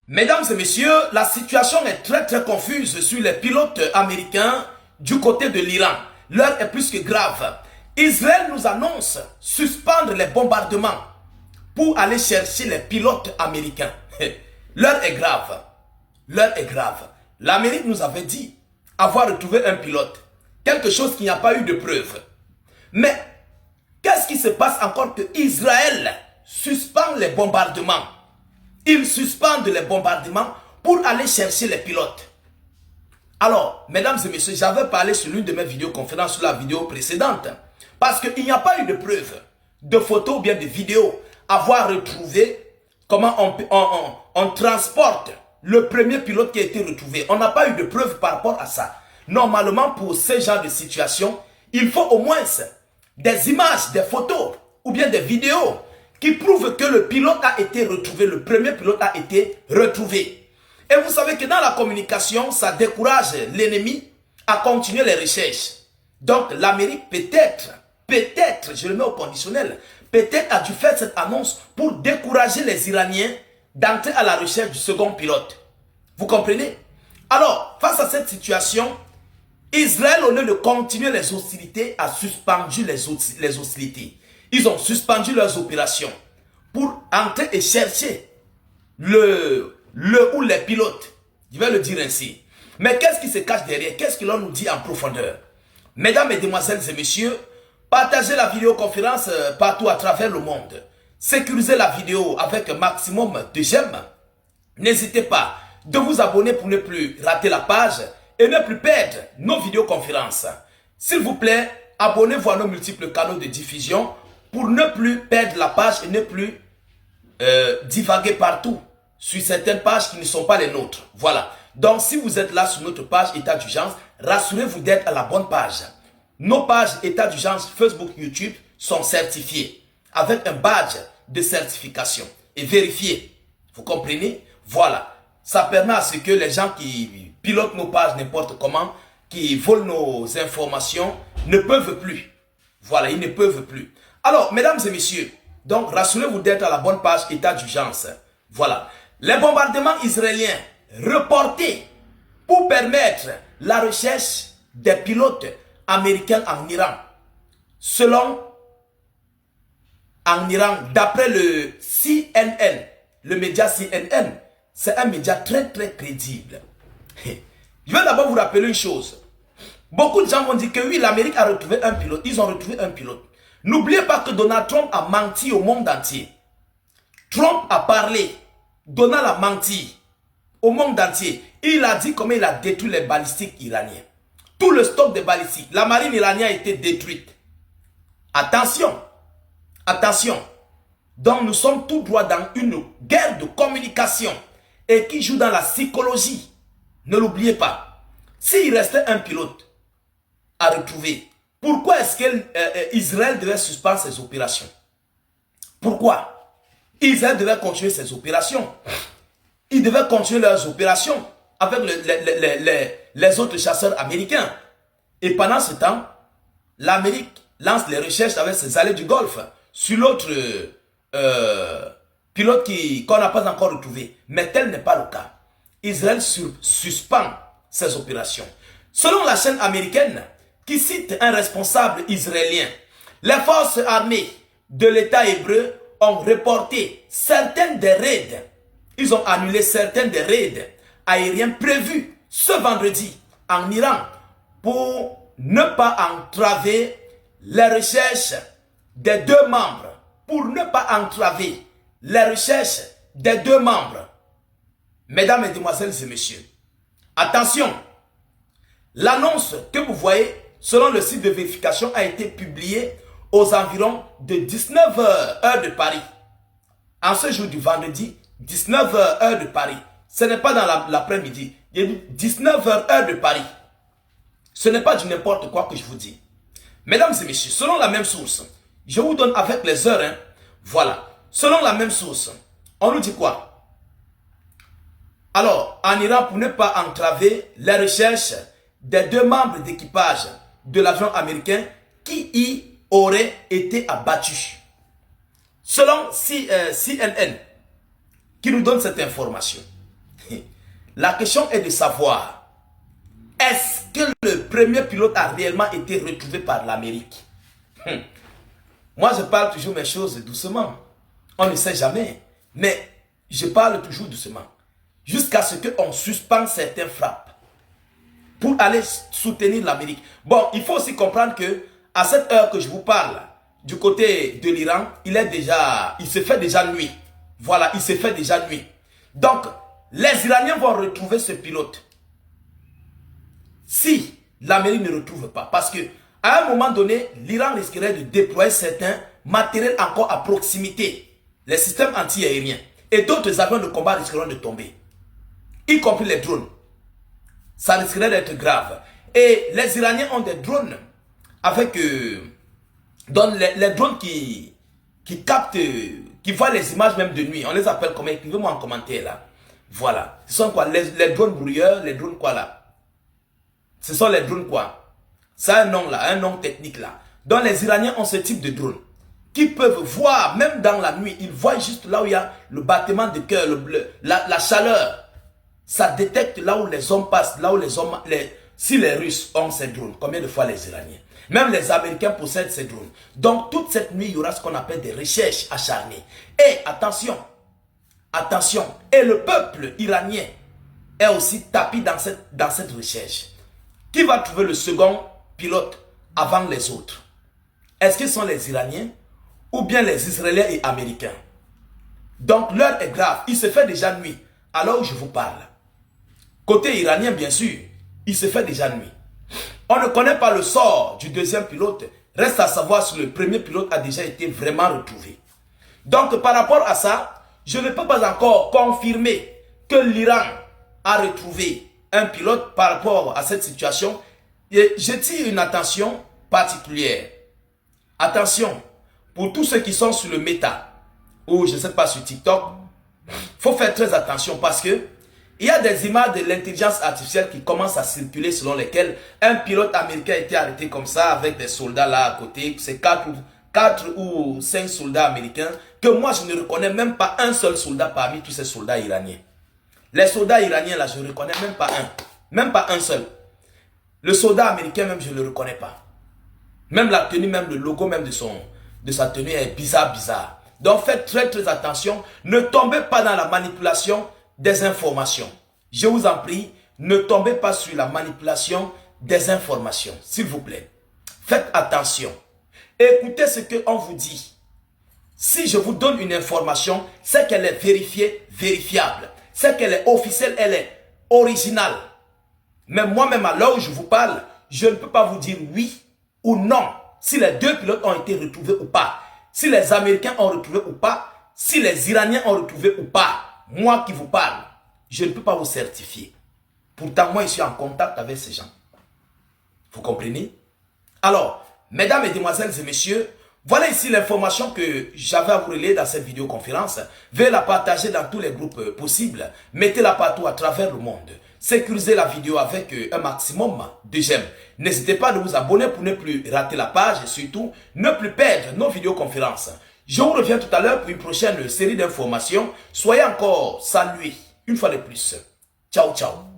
Mesdames et messieurs, la situation est très confuse sur les pilotes américains du côté de l'Iran. L'heure est plus que grave. Israël nous annonce suspendre les bombardements pour aller chercher les pilotes américains. L'heure est grave. L'heure est grave. L'Amérique nous avait dit avoir retrouvé un pilote. Quelque chose qui n'y a pas eu de preuve. Mais qu'est-ce qui se passe encore que Israël suspend les bombardements? Ils suspendent les bombardements pour aller chercher les pilotes. Alors, mesdames et messieurs, j'avais parlé sur l'une de mes vidéoconférences, sur la vidéo précédente, parce qu'il n'y a pas eu de preuves, de photos ou bien de vidéos, avoir retrouvé comment on transporte le premier pilote qui a été retrouvé. On n'a pas eu de preuves par rapport à ça. Normalement, pour ce genre de situation, il faut au moins des images, des photos ou bien des vidéos qui prouvent que le pilote a été retrouvé, le premier pilote a été retrouvé. Et vous savez que dans la communication, ça décourage l'ennemi à continuer les recherches. Donc l'Amérique peut-être, je le mets au conditionnel, peut-être a dû faire cette annonce pour décourager les Iraniens d'entrer à la recherche du second pilote. Vous comprenez? Alors, face à cette situation, Israël, au lieu de continuer les hostilités, a suspendu les hostilités. Ils ont suspendu leurs opérations pour entrer et chercher le ou les pilotes. Je vais le dire ainsi. Mais qu'est-ce qui se cache derrière? Qu'est-ce que l'on nous dit en profondeur? Mesdames, Mesdemoiselles et messieurs, partagez la vidéoconférence partout à travers le monde. Sécurisez la vidéo avec un maximum de j'aime. N'hésitez pas de vous abonner pour ne plus rater la page et ne plus perdre nos vidéoconférences. S'il vous plaît, abonnez-vous à nos multiples canaux de diffusion pour ne plus perdre la page et ne plus divaguer partout sur certaines pages qui ne sont pas les nôtres. Voilà. Donc, si vous êtes là sur notre page État d'urgence, rassurez-vous d'être à la bonne page. Nos pages État d'urgence Facebook, YouTube sont certifiées avec un badge de certification et vérifié. Vous comprenez? Voilà. Ça permet à ce que les gens qui pilotent nos pages n'importe comment, qui volent nos informations, ne peuvent plus. Voilà, ils ne peuvent plus. Alors, mesdames et messieurs, donc rassurez-vous d'être à la bonne page État d'urgence. Voilà. Les bombardements israéliens reportés pour permettre la recherche des pilotes américains en Iran. Selon en Iran, d'après le CNN, le média CNN, c'est un média très crédible. Je vais d'abord vous rappeler une chose. Beaucoup de gens vont dire que oui, l'Amérique a retrouvé un pilote. Ils ont retrouvé un pilote. N'oubliez pas que Donald Trump a menti au monde entier. Trump a parlé. Donald a menti au monde entier. Il a dit comment il a détruit les balistiques iraniens. Tout le stock de balistiques. La marine iranienne a été détruite. Attention. Attention. Donc nous sommes tout droit dans une guerre de communication et qui joue dans la psychologie. Ne l'oubliez pas. S'il restait un pilote à retrouver, pourquoi est-ce qu'Israël devait suspendre ses opérations? Pourquoi? Israël devait continuer ses opérations. Ils devaient continuer leurs opérations avec les autres chasseurs américains. Et pendant ce temps, l'Amérique lance les recherches avec ses alliés du Golfe sur l'autre pilote qu'on n'a pas encore retrouvé. Mais tel n'est pas le cas. Israël suspend ses opérations. Selon la chaîne américaine, qui cite un responsable israélien, les forces armées de l'État hébreu ont reporté certaines des raids. Ils ont annulé certaines des raids aériens prévus ce vendredi en Iran pour ne pas entraver les recherches des deux membres. Pour ne pas entraver les recherches des deux membres. Mesdames, Mesdemoiselles et messieurs, attention, l'annonce que vous voyez selon le site de vérification a été publiée aux environs de 19h heure de Paris. En ce jour du vendredi, 19h heure de Paris. Ce n'est pas dans l'après-midi. Il y a 19h heure de Paris. Ce n'est pas du n'importe quoi que je vous dis. Mesdames et messieurs, selon la même source, je vous donne avec les heures. Hein, voilà. Selon la même source, on nous dit quoi? Alors, en Iran, pour ne pas entraver les recherches des deux membres d'équipage de l'avion américain qui y auraient été abattus. Selon CNN, qui nous donne cette information, La question est de savoir, est-ce que le premier pilote a réellement été retrouvé par l'Amérique? Moi, je parle toujours mes choses doucement. On ne sait jamais. Mais je parle toujours doucement. Jusqu'à ce qu'on suspende certaines frappes pour aller soutenir l'Amérique. Bon, il faut aussi comprendre que à cette heure que je vous parle, du côté de l'Iran, il se fait déjà nuit. Voilà, il se fait déjà nuit. Donc, les Iraniens vont retrouver ce pilote. Si l'Amérique ne retrouve pas. Parce que à un moment donné, l'Iran risquerait de déployer certains matériels encore à proximité. Les systèmes anti-aériens. Et d'autres avions de combat risqueront de tomber. Y compris les drones. Ça risquerait d'être grave. Et les Iraniens ont des drones avec les drones qui captent, qui voient les images même de nuit. On les appelle comment? Écrivez-moi en commentaire là. Voilà. Ce sont quoi? Les drones brouilleurs, les drones quoi là? Ce sont les drones quoi? Ça a un nom là, un nom technique là. Donc les Iraniens ont ce type de drones qui peuvent voir, même dans la nuit, ils voient juste là où il y a le battement de cœur, la chaleur. Ça détecte là où les hommes passent, là où les hommes... si les Russes ont ces drones, combien de fois les Iraniens? Même les Américains possèdent ces drones. Donc toute cette nuit, il y aura ce qu'on appelle des recherches acharnées. Et attention, attention, et le peuple iranien est aussi tapis dans cette recherche. Qui va trouver le second pilote avant les autres? Est-ce que ce sont les Iraniens ou bien les Israéliens et Américains? Donc l'heure est grave, il se fait déjà nuit, alors où je vous parle. Côté iranien, bien sûr, il se fait déjà nuit. On ne connaît pas le sort du deuxième pilote. Reste à savoir si le premier pilote a déjà été vraiment retrouvé. Donc, par rapport à ça, je ne peux pas encore confirmer que l'Iran a retrouvé un pilote par rapport à cette situation. Et je tire une attention particulière. Attention, pour tous ceux qui sont sur le méta, ou je ne sais pas sur TikTok, il faut faire très attention parce que il y a des images de l'intelligence artificielle qui commencent à circuler selon lesquelles un pilote américain a été arrêté comme ça avec des soldats là à côté. C'est 4 ou 5 soldats américains que moi je ne reconnais même pas un seul soldat parmi tous ces soldats iraniens. Les soldats iraniens là, je ne reconnais même pas un. Même pas un seul. Le soldat américain même, je ne le reconnais pas. Même la tenue, même le logo même de sa tenue est bizarre. Donc faites très très attention. Ne tombez pas dans la manipulation des informations. Je vous en prie, ne tombez pas sur la manipulation des informations, s'il vous plaît. Faites attention. Écoutez ce qu'on vous dit. Si je vous donne une information, c'est qu'elle est vérifiée, vérifiable. C'est qu'elle est officielle, elle est originale. Mais moi-même, à l'heure où je vous parle, je ne peux pas vous dire oui ou non. Si les deux pilotes ont été retrouvés ou pas. Si les Américains ont retrouvé ou pas. Si les Iraniens ont retrouvé ou pas. Moi qui vous parle, je ne peux pas vous certifier. Pourtant, moi, je suis en contact avec ces gens. Vous comprenez? Alors, mesdames, mesdemoiselles et messieurs, voilà ici l'information que j'avais à vous relayer dans cette vidéoconférence. Veuillez la partager dans tous les groupes possibles. Mettez-la partout à travers le monde. Sécurisez la vidéo avec un maximum de j'aime. N'hésitez pas à vous abonner pour ne plus rater la page et surtout ne plus perdre nos vidéoconférences. Je vous reviens tout à l'heure pour une prochaine série d'informations. Soyez encore salués une fois de plus. Ciao, ciao.